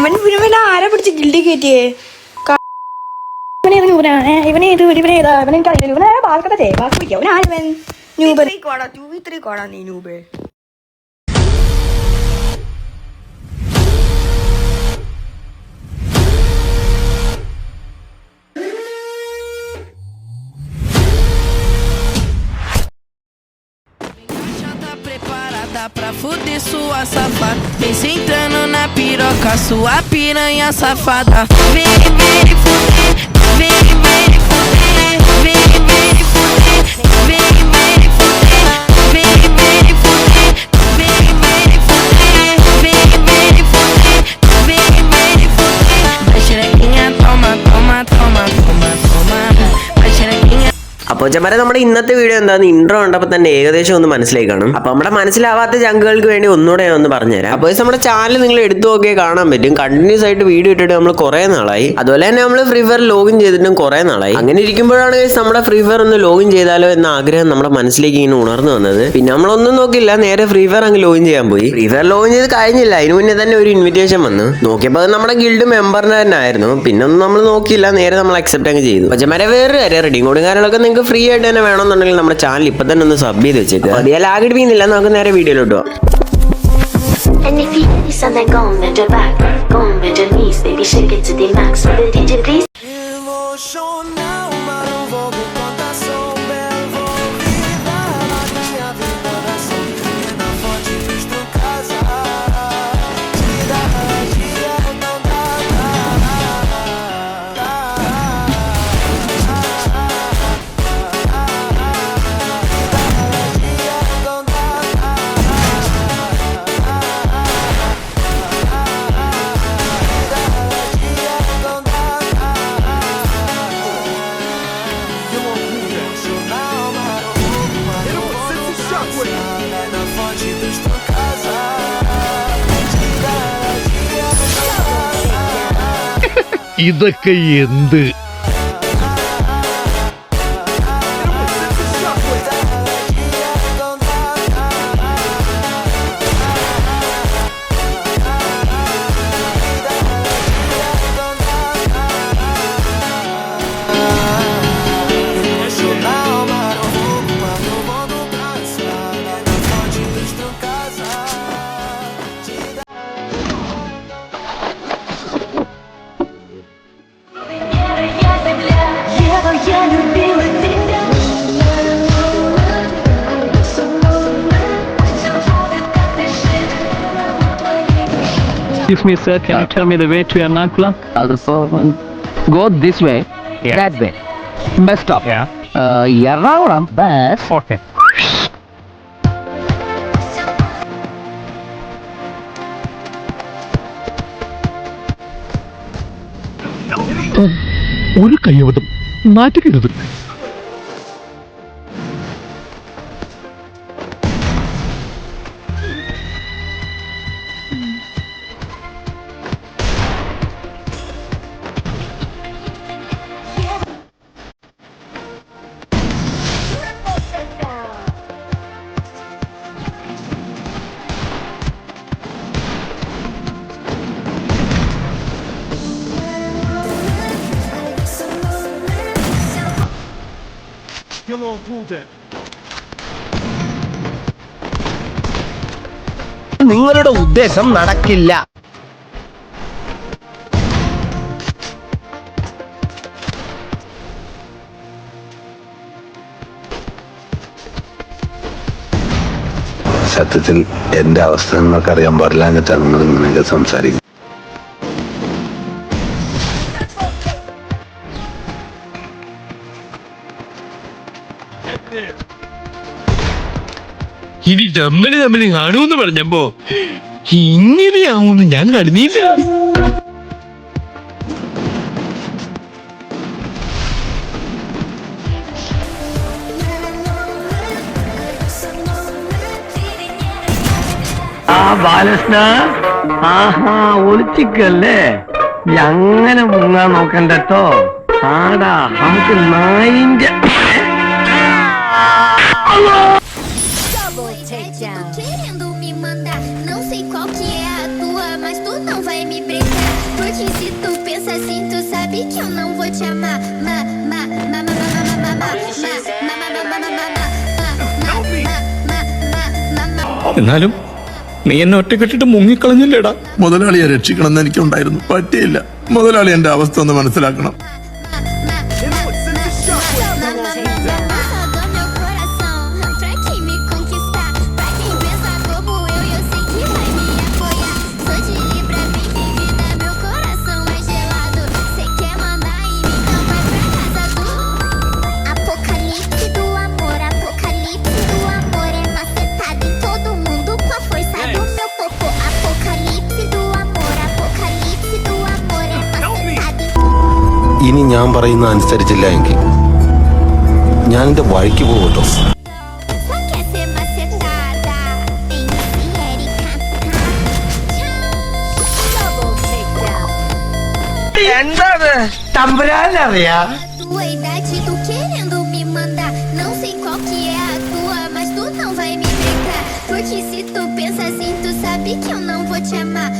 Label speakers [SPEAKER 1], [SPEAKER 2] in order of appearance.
[SPEAKER 1] ഇവനെ ആരെ പിടിച്ച് ഗിൽഡി കയറ്റിയേ? ഇവനെ ബാക്കി പിടിക്കാം. അവനാരിവൻ ന്യൂബർ കോടാ നീ ന്യൂബേ.
[SPEAKER 2] Pra fuder sua safada, vem sentando na piroca, sua piranha safada. Vem, vem fuder, vem, vem fuder, vem, vem fuder, vem, vem fuder, vem, vem fuder, vem, vem fuder, vem, vem fuder, vem, vem fuder. Vai xerequinha, toma, toma, toma, toma, toma. Vai xerequinha.
[SPEAKER 3] അപ്പോൾ ചമ്മരെ നമ്മുടെ ഇന്നത്തെ video എന്താണെന്ന് intro കണ്ടപ്പോൾ തന്നെ ഏകദേശം ഒന്ന് മനസ്സിലായി കാണും. അപ്പോൾ നമ്മുടെ മനസ്സിലാവാത്ത ജങ്കുകൾക്ക് വേണ്ടി ഒന്നുകൂടെ ഞാൻ ഒന്ന് പറഞ്ഞുതരാം. അപ്പോൾ നമ്മുടെ ചാനൽ നിങ്ങൾ എടുത്തു നോക്കിയാൽ കാണാൻ പറ്റും. കണ്ടിന്യൂസ് ആയിട്ട് വീഡിയോ ഇട്ടിട്ട് നമ്മൾ കുറേ നാളായി. അതുപോലെ തന്നെ നമ്മൾ ഫ്രീ ഫയർ ലോഗിൻ ചെയ്തിട്ടും കുറേ നാളായി. അങ്ങനെ ഇരിക്കുമ്പോഴാണ് നമ്മുടെ ഫ്രീ ഫയർ ഒന്ന് ലോഗിൻ ചെയ്താലോ എന്ന ആഗ്രഹം നമ്മുടെ മനസ്സിലേക്ക് ഇങ്ങനെ ഉണർന്നു വന്നത്. പിന്നെ നമ്മളൊന്നും നോക്കില്ല, നേരെ ഫ്രീ ഫയർ അങ്ങ് ലോഗിൻ ചെയ്യാൻ പോയി. ഫ്രീ ഫയർ ലോഗിൻ ചെയ്ത് കഴിഞ്ഞില്ല, അതിന് മുന്നേ തന്നെ ഒരു ഇൻവിറ്റേഷൻ വന്നു. നോക്കിയപ്പോൾ അത് നമ്മുടെ ഗിൽഡ് മെമ്പറിന്റെ തന്നെ ആയിരുന്നു. പിന്നെ ഒന്നും നമ്മൾ നോക്കിയില്ല, നേരെ നമ്മൾ അക്സെപ്റ്റ് അങ്ങ് ചെയ്തു. പക്ഷേ വേറെ കാര്യം, റെഡിയും കോഡും കാര്യങ്ങളൊക്കെ നിങ്ങൾക്ക് ഫ്രീ ആയിട്ട് തന്നെ വേണമെന്നുണ്ടെങ്കിൽ നമ്മുടെ ചാനൽ ഇപ്പൊ തന്നെ ഒന്ന് സബ് ചെയ്ത് വെച്ചേക്കുക. അധികം ലാഗ് അടിപ്പിക്കുന്നില്ല, നമുക്ക് നേരെ വീഡിയോയിലോട്ട് പോവാം.
[SPEAKER 4] And if you listen, then go on with your back, go on with your knees, baby, shake it to the max. Will the DJ please?
[SPEAKER 2] Emocional, mas não vou me contar, sou belo, vou viver a minha vida na sombrinha, na fonte visto casa. Tira a dia, não dá.
[SPEAKER 5] ഇതൊക്കെ എന്ത്?
[SPEAKER 6] Excuse me, sir. Can you tell me the way to Ernakulam?
[SPEAKER 7] Go this way, that way. Bus stop. Ernakulam bus.
[SPEAKER 6] Okay.
[SPEAKER 5] ഒരു കയ്യബദ്ധം, നാറ്റുകരുത്.
[SPEAKER 7] നിങ്ങളുടെ ഉദ്ദേശം നടക്കില്ല.
[SPEAKER 8] സത്യത്തിൽ എന്റെ അവസ്ഥ നിങ്ങൾക്ക് അറിയാൻ പാടില്ല എന്നിട്ടാണ് നിങ്ങൾ ഇങ്ങനെയൊക്കെ സംസാരിക്കുന്നത്.
[SPEAKER 5] ഇനി തമ്മിൽ കാണുമെന്ന് പറഞ്ഞപ്പോ ഇങ്ങനെയാവുമെന്ന് ഞാൻ കരുതിയില്ല.
[SPEAKER 7] ബാലകൃഷ്ണ, ആഹാ ഒളിച്ചിക്കല്ലേ, അങ്ങനെ മുങ്ങാൻ നോക്കണ്ടോ. ആടാ നമുക്ക് നായിന്റെ
[SPEAKER 4] Querendo me mandar, não sei qual que é a tua, mas tu não vai me brincar. sabe que eu não vou te amar.
[SPEAKER 5] എന്നാലും നീ എന്നെ ഒറ്റക്കെട്ടിട്ട് മുങ്ങിക്കളഞ്ഞില്ലേടാ.
[SPEAKER 8] മുതലാളിയെ രക്ഷിക്കണമെന്ന് എനിക്കുണ്ടായിരുന്നു, പറ്റിയില്ല. മുതലാളി എന്റെ അവസ്ഥ ഒന്ന് മനസ്സിലാക്കണം. ഇനി ഞാൻ പറയുന്ന അനുസരിച്ചില്ല എങ്കിൽ ഞാൻ എന്റെ വഴിക്ക് പോകും.
[SPEAKER 7] എന്താണ് തമ്പുരാനറിയാ?
[SPEAKER 4] Tua idade, tu querendo me mandar. Não sei qual que é a tua, mas tu não vai me brecar. Porque se tu pensa assim, tu sabe que eu não vou te amar.